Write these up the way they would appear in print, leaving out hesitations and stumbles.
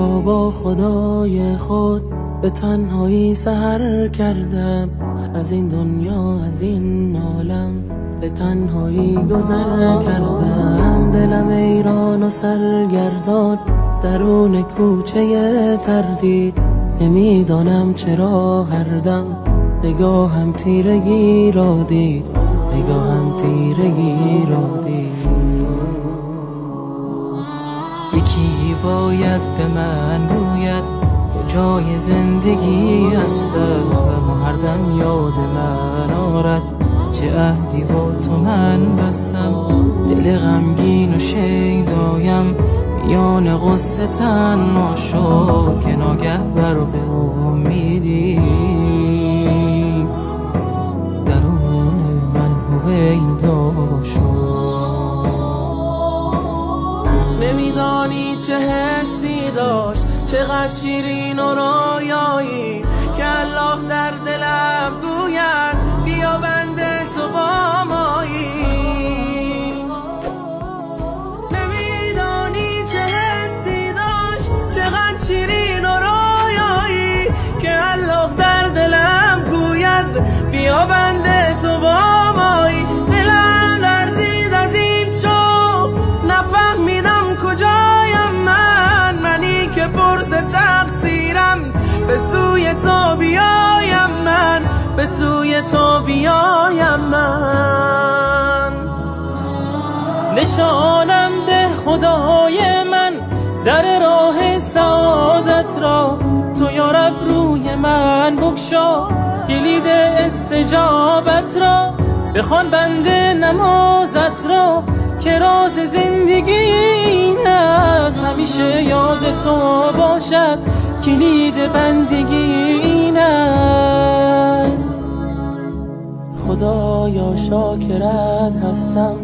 را با خدای خود به تنهایی سحر کردم. از این دنیا از این عالم به تنهایی گذر کردم. دلم ایران و سرگردان درون کوچه تردید، نمیدانم چرا هر دم نگاهم تیرگی را دید، نگاهم تیرگی را دید. یکی باید به من گوید کجای زندگی هستم و هر دم یاد من آرد چه عهدی با تو من بستم. دل غمگین و شیدایم میان غصه تنها شد که ناگه برق امیدی درون من هویدا شد. نمیدانی چه حسی داشت، چقدر شیرین و رویایی که الله در دلم گوید بیا بنده تو با مایی. نمیدانی چه حسی داشت، چقدر شیرین و رویایی که الله در دلم گوید بیا بنده تو با مایی. دلم لرزید از این شوق، نفهمیدم کجایم من، منی که پرز تقصیرم به سوی تو بیایم من، به سوی تو بیایم من. نشانم ده خدای من در راه سعادت را، تو یا رب روی من بگشا کلید استجابت را. بخوان بنده نمازت را که راز زندگی این است، همیشه یاد تو باشد کلید بندگی این است. خدایا شاکرت هستم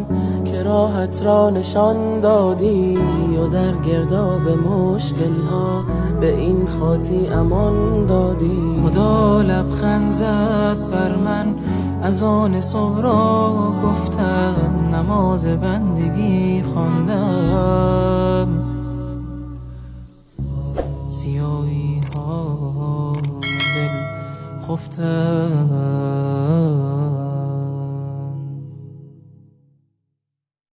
که راحت را نشان دادی و در گرداب مشکل ها به این خاطی امان دادی. خدا لبخند زد بر من از آن صبرا گفتن، نماز بندگی خواندم. سیاهی ها دل خفتم.